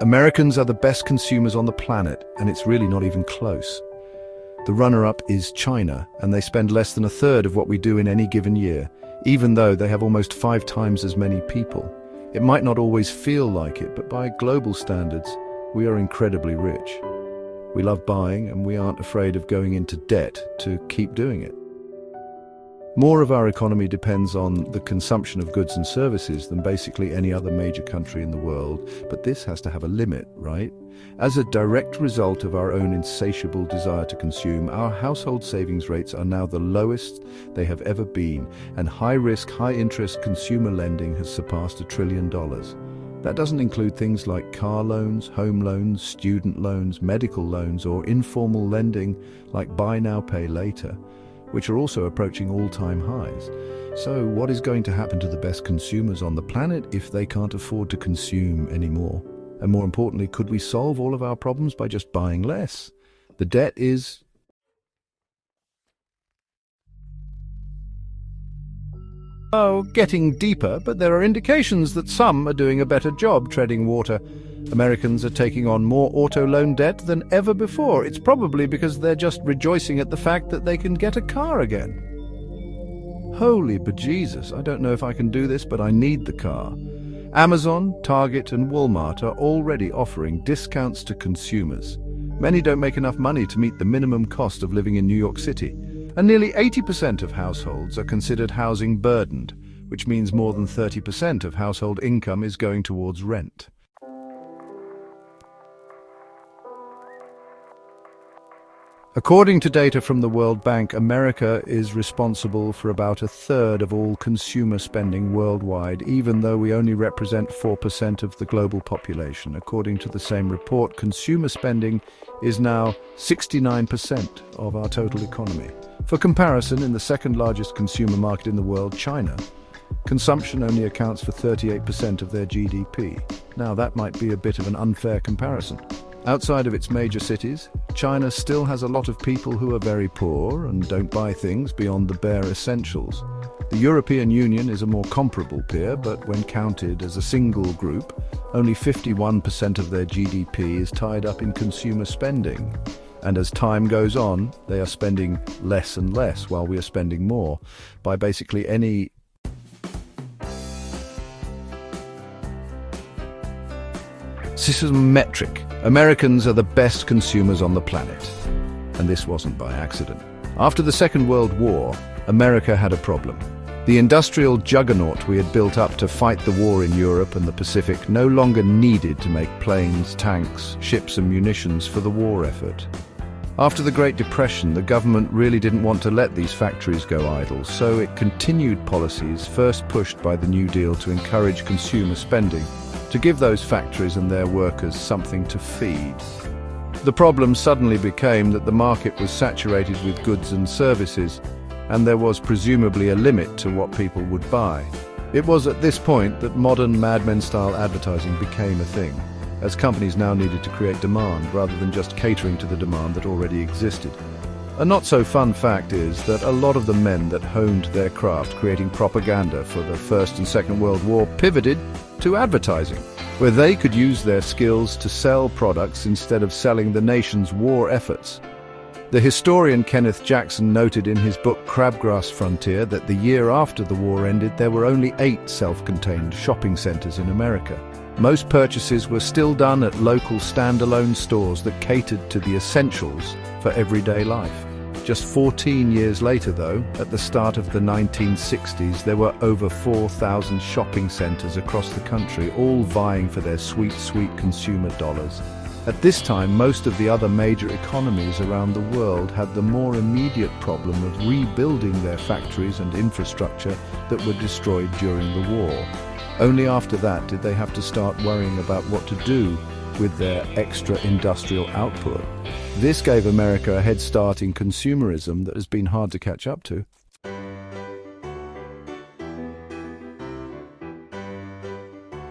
Americans are the best consumers on the planet, and it's really not even close. The runner-up is China, and they spend less than a third of what we do in any given year, even though they have almost 5 times as many people. It might not always feel like it, but by global standards, we are incredibly rich. We love buying, and we aren't afraid of going into debt to keep doing it. More of our economy depends on the consumption of goods and services than basically any other major country in the world, but this has to have a limit, right? As a direct result of our own insatiable desire to consume, our household savings rates are now the lowest they have ever been, and high-risk, high-interest consumer lending has surpassed $1 trillion. That doesn't include things like car loans, home loans, student loans, medical loans, or informal lending like buy now, pay later, which are also approaching all-time highs. So what is going to happen to the best consumers on the planet if they can't afford to consume anymore? And more importantly, could we solve all of our problems by just buying less? The debt is getting deeper, but there are indications that some are doing a better job treading water. Americans are taking on more auto loan debt than ever before. It's probably because they're just rejoicing at the fact that they can get a car again. Holy bejesus, I don't know if I can do this, but I need the car. Amazon, Target, and Walmart are already offering discounts to consumers. Many don't make enough money to meet the minimum cost of living in New York City. And nearly 80% of households are considered housing burdened, which means more than 30% of household income is going towards rent. According to data from the World Bank, America is responsible for about a third of all consumer spending worldwide, even though we only represent 4% of the global population. According to the same report, consumer spending is now 69% of our total economy. For comparison, in the second largest consumer market in the world, China, consumption only accounts for 38% of their GDP. Now, that might be a bit of an unfair comparison. Outside of its major cities, China still has a lot of people who are very poor and don't buy things beyond the bare essentials. The European Union is a more comparable peer, but when counted as a single group, only 51% of their GDP is tied up in consumer spending. And as time goes on, they are spending less and less, while we are spending more, by basically any metric. Americans are the best consumers on the planet. And this wasn't by accident. After the Second World War, America had a problem. The industrial juggernaut we had built up to fight the war in Europe and the Pacific no longer needed to make planes, tanks, ships and munitions for the war effort. After the Great Depression, the government really didn't want to let these factories go idle, so it continued policies first pushed by the New Deal to encourage consumer spending, to give those factories and their workers something to feed. The problem suddenly became that the market was saturated with goods and services, and there was presumably a limit to what people would buy. It was at this point that modern Mad Men-style advertising became a thing, as companies now needed to create demand rather than just catering to the demand that already existed. A not-so-fun fact is that a lot of the men that honed their craft creating propaganda for the First and Second World War pivoted to advertising, where they could use their skills to sell products instead of selling the nation's war efforts. The historian Kenneth Jackson noted in his book Crabgrass Frontier that the year after the war ended, there were only 8 self-contained shopping centers in America. Most purchases were still done at local standalone stores that catered to the essentials for everyday life. Just 14 years later, though, at the start of the 1960s, there were over 4,000 shopping centers across the country, all vying for their sweet, sweet consumer dollars. At this time, most of the other major economies around the world had the more immediate problem of rebuilding their factories and infrastructure that were destroyed during the war. Only after that did they have to start worrying about what to do with their extra industrial output. This gave America a head start in consumerism that has been hard to catch up to.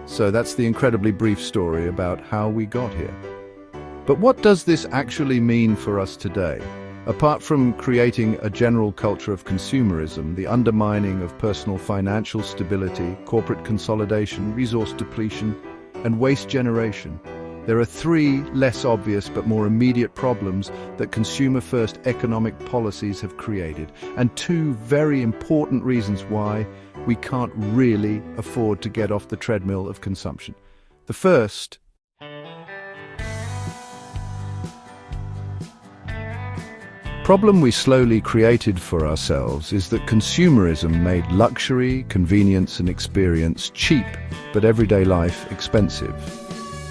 So that's the incredibly brief story about how we got here. But what does this actually mean for us today? Apart from creating a general culture of consumerism, the undermining of personal financial stability, corporate consolidation, resource depletion, and waste generation, There are three less obvious but more immediate problems that consumer-first economic policies have created, and two very important reasons why we can't really afford to get off the treadmill of consumption. The first problem we slowly created for ourselves is that consumerism made luxury, convenience and experience cheap, but everyday life expensive.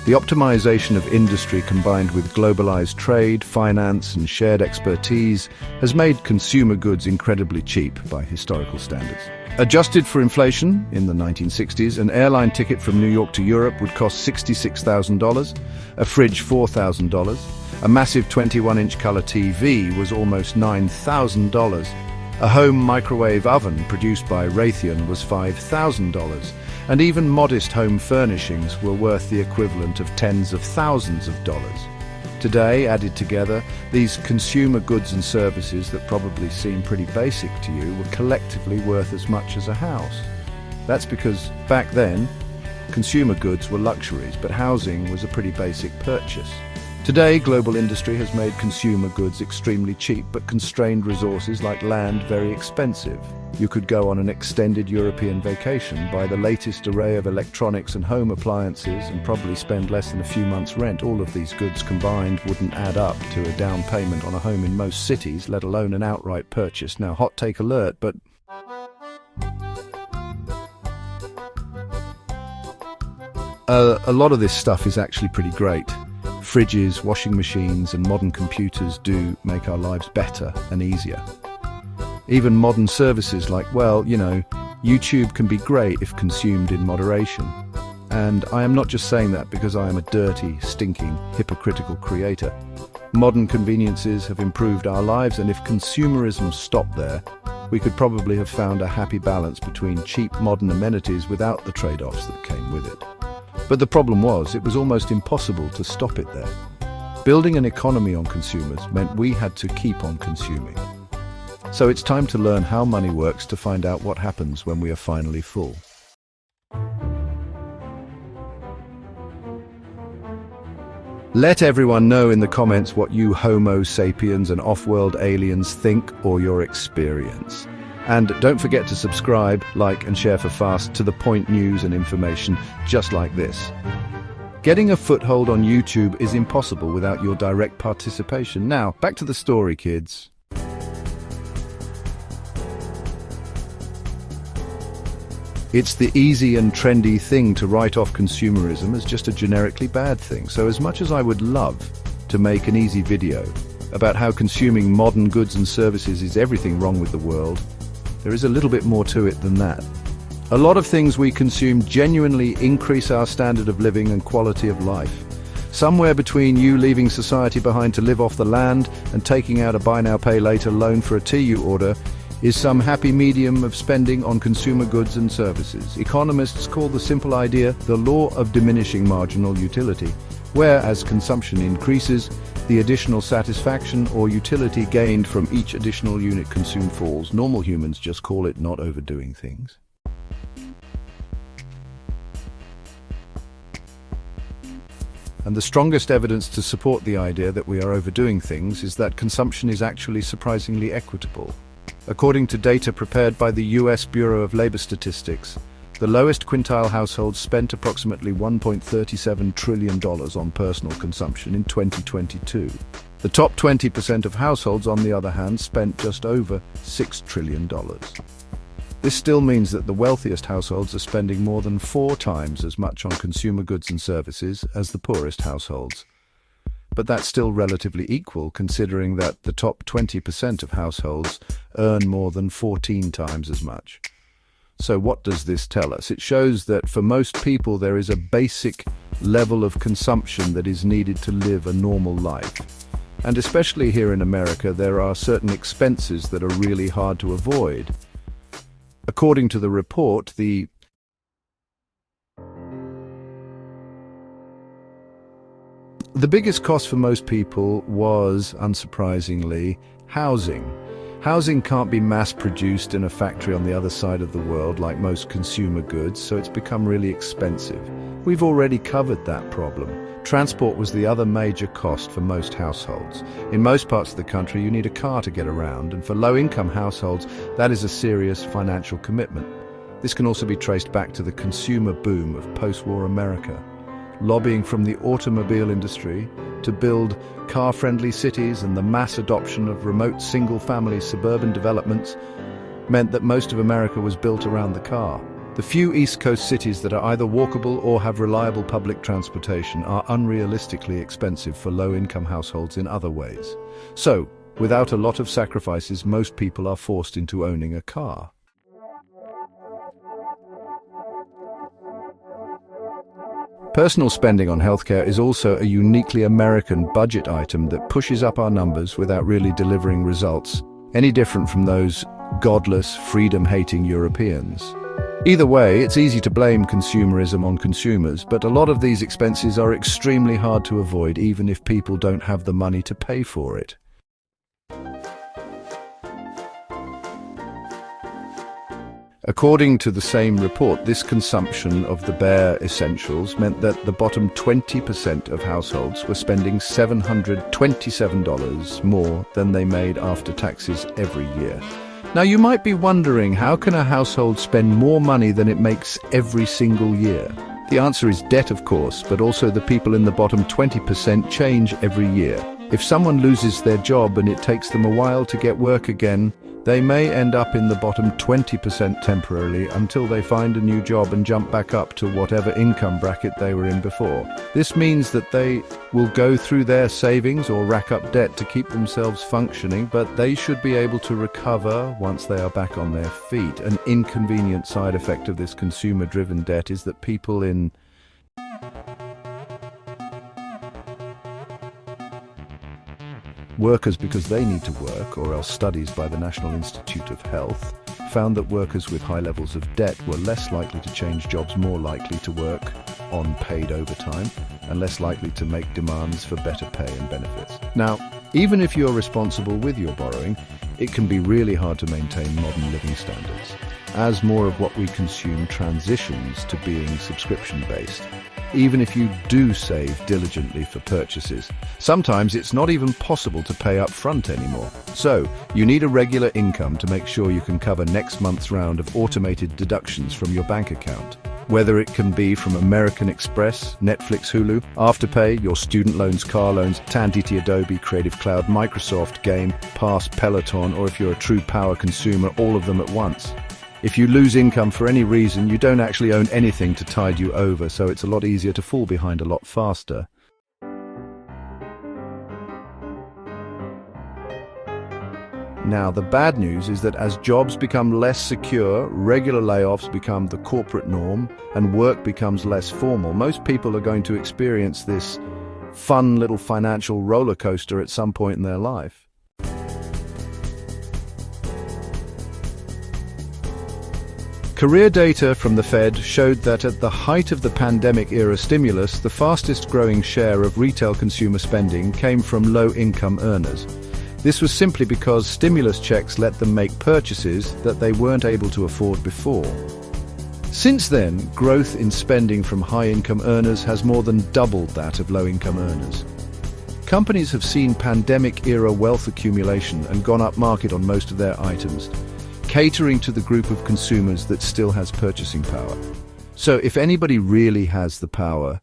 The optimization of industry combined with globalized trade, finance and shared expertise has made consumer goods incredibly cheap by historical standards. Adjusted for inflation, in the 1960s, an airline ticket from New York to Europe would cost $66,000, a fridge $4,000, a massive 21-inch color TV was almost $9,000, a home microwave oven produced by Raytheon was $5,000, and even modest home furnishings were worth the equivalent of tens of thousands of dollars. Today, added together, these consumer goods and services that probably seem pretty basic to you were collectively worth as much as a house. That's because, back then, consumer goods were luxuries, but housing was a pretty basic purchase. Today, global industry has made consumer goods extremely cheap, but constrained resources like land very expensive. You could go on an extended European vacation, buy the latest array of electronics and home appliances, and probably spend less than a few months' rent. All of these goods combined wouldn't add up to a down payment on a home in most cities, let alone an outright purchase. Now, hot take alert, but a lot of this stuff is actually pretty great. Fridges, washing machines and modern computers do make our lives better and easier. Even modern services like, YouTube can be great if consumed in moderation. And I am not just saying that because I am a dirty, stinking, hypocritical creator. Modern conveniences have improved our lives, and if consumerism stopped there, we could probably have found a happy balance between cheap modern amenities without the trade-offs that came with it. But the problem was, it was almost impossible to stop it there. Building an economy on consumers meant we had to keep on consuming. So it's time to learn how money works to find out what happens when we are finally full. Let everyone know in the comments what you Homo sapiens and off-world aliens think or your experience. And don't forget to subscribe, like and share for fast, to the point news and information just like this. Getting a foothold on YouTube is impossible without your direct participation. Now, back to the story, kids. It's the easy and trendy thing to write off consumerism as just a generically bad thing. So as much as I would love to make an easy video about how consuming modern goods and services is everything wrong with the world, there is a little bit more to it than that. A lot of things we consume genuinely increase our standard of living and quality of life. Somewhere between you leaving society behind to live off the land and taking out a buy now pay later loan for a tea you order is some happy medium of spending on consumer goods and services. Economists call the simple idea the law of diminishing marginal utility, where as consumption increases, the additional satisfaction or utility gained from each additional unit consumed falls. Normal humans just call it not overdoing things. And the strongest evidence to support the idea that we are overdoing things is that consumption is actually surprisingly equitable. According to data prepared by the US Bureau of Labor Statistics, the lowest quintile households spent approximately $1.37 trillion on personal consumption in 2022. The top 20% of households, on the other hand, spent just over $6 trillion. This still means that the wealthiest households are spending more than 4 times as much on consumer goods and services as the poorest households. But that's still relatively equal, considering that the top 20% of households earn more than 14 times as much. So what does this tell us? It shows that for most people there is a basic level of consumption that is needed to live a normal life. And especially here in America, there are certain expenses that are really hard to avoid. According to the report, the biggest cost for most people was, unsurprisingly, housing. Housing can't be mass-produced in a factory on the other side of the world like most consumer goods, so it's become really expensive. We've already covered that problem. Transport was the other major cost for most households. In most parts of the country, you need a car to get around, and for low-income households, that is a serious financial commitment. This can also be traced back to the consumer boom of post-war America. Lobbying from the automobile industry to build car-friendly cities and the mass adoption of remote single-family suburban developments meant that most of America was built around the car. The few East Coast cities that are either walkable or have reliable public transportation are unrealistically expensive for low-income households in other ways. So, without a lot of sacrifices, most people are forced into owning a car. Personal spending on healthcare is also a uniquely American budget item that pushes up our numbers without really delivering results, any different from those godless, freedom-hating Europeans. Either way, it's easy to blame consumerism on consumers, but a lot of these expenses are extremely hard to avoid even if people don't have the money to pay for it. According to the same report, this consumption of the bare essentials meant that the bottom 20% of households were spending $727 more than they made after taxes every year. Now you might be wondering, how can a household spend more money than it makes every single year? The answer is debt, of course, but also the people in the bottom 20% change every year. If someone loses their job and it takes them a while to get work again, they may end up in the bottom 20% temporarily until they find a new job and jump back up to whatever income bracket they were in before. This means that they will go through their savings or rack up debt to keep themselves functioning, but they should be able to recover once they are back on their feet. An inconvenient side effect of this consumer-driven debt is that people in workers, because they need to work, or else studies by the National Institute of Health found that workers with high levels of debt were less likely to change jobs, more likely to work on paid overtime, and less likely to make demands for better pay and benefits. Now, even if you're responsible with your borrowing, it can be really hard to maintain modern living standards, as more of what we consume transitions to being subscription-based. Even if you do save diligently for purchases, sometimes it's not even possible to pay up front anymore. So, you need a regular income to make sure you can cover next month's round of automated deductions from your bank account. Whether it can be from American Express, Netflix, Hulu, Afterpay, your student loans, car loans, TANDT, Adobe, Creative Cloud, Microsoft, Game, Pass, Peloton, or if you're a true power consumer, all of them at once. If you lose income for any reason, you don't actually own anything to tide you over, so it's a lot easier to fall behind a lot faster. Now, the bad news is that as jobs become less secure, regular layoffs become the corporate norm, and work becomes less formal, most people are going to experience this fun little financial roller coaster at some point in their life. Career data from the Fed showed that at the height of the pandemic-era stimulus, the fastest-growing share of retail consumer spending came from low-income earners. This was simply because stimulus checks let them make purchases that they weren't able to afford before. Since then, growth in spending from high-income earners has more than doubled that of low-income earners. Companies have seen pandemic-era wealth accumulation and gone up market on most of their items, catering to the group of consumers that still has purchasing power. So if anybody really has the power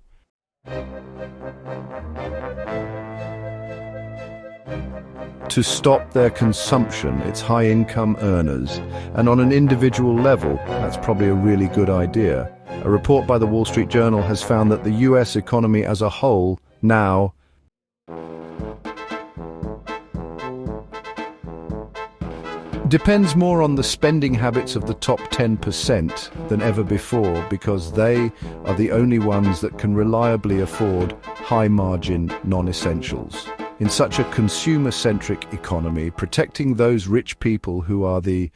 to stop their consumption, it's high-income earners. And on an individual level, that's probably a really good idea. A report by the Wall Street Journal has found that the US economy as a whole now depends more on the spending habits of the top 10% than ever before, because they are the only ones that can reliably afford high-margin non-essentials. In such a consumer-centric economy, protecting those rich people who are the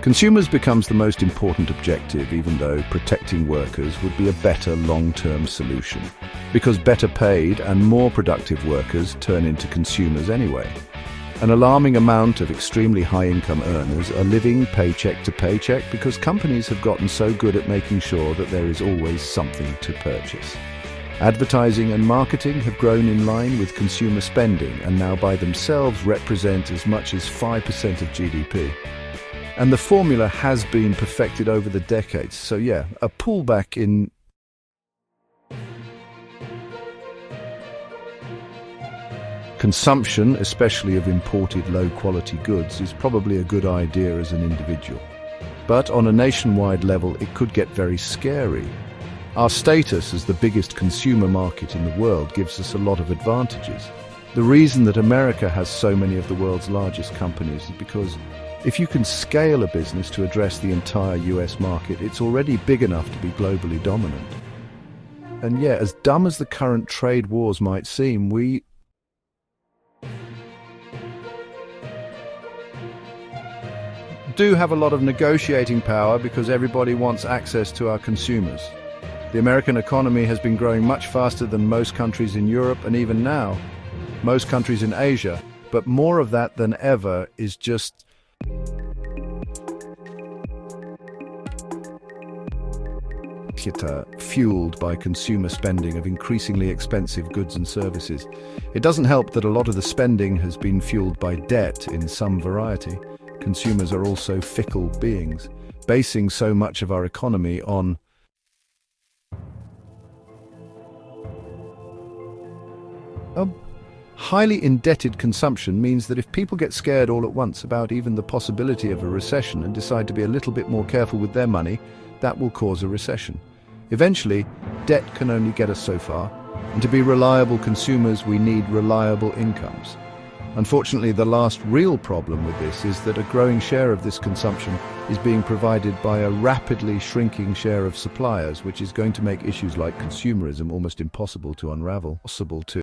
consumers becomes the most important objective, even though protecting workers would be a better long-term solution, because better paid and more productive workers turn into consumers anyway. An alarming amount of extremely high-income earners are living paycheck to paycheck because companies have gotten so good at making sure that there is always something to purchase. Advertising and marketing have grown in line with consumer spending and now by themselves represent as much as 5% of GDP. And the formula has been perfected over the decades. So yeah, a pullback in consumption, especially of imported low-quality goods, is probably a good idea as an individual. But on a nationwide level, it could get very scary. Our status as the biggest consumer market in the world gives us a lot of advantages. The reason that America has so many of the world's largest companies is because if you can scale a business to address the entire US market, it's already big enough to be globally dominant. And yeah, as dumb as the current trade wars might seem, we do have a lot of negotiating power because everybody wants access to our consumers. The American economy has been growing much faster than most countries in Europe and even now, most countries in Asia, but more of that than ever is just fueled by consumer spending of increasingly expensive goods and services. It doesn't help that a lot of the spending has been fueled by debt in some variety. Consumers are also fickle beings, basing so much of our economy on highly indebted consumption means that if people get scared all at once about even the possibility of a recession and decide to be a little bit more careful with their money, that will cause a recession. Eventually, debt can only get us so far, and to be reliable consumers, we need reliable incomes. Unfortunately, the last real problem with this is that a growing share of this consumption is being provided by a rapidly shrinking share of suppliers, which is going to make issues like consumerism almost impossible to unravel.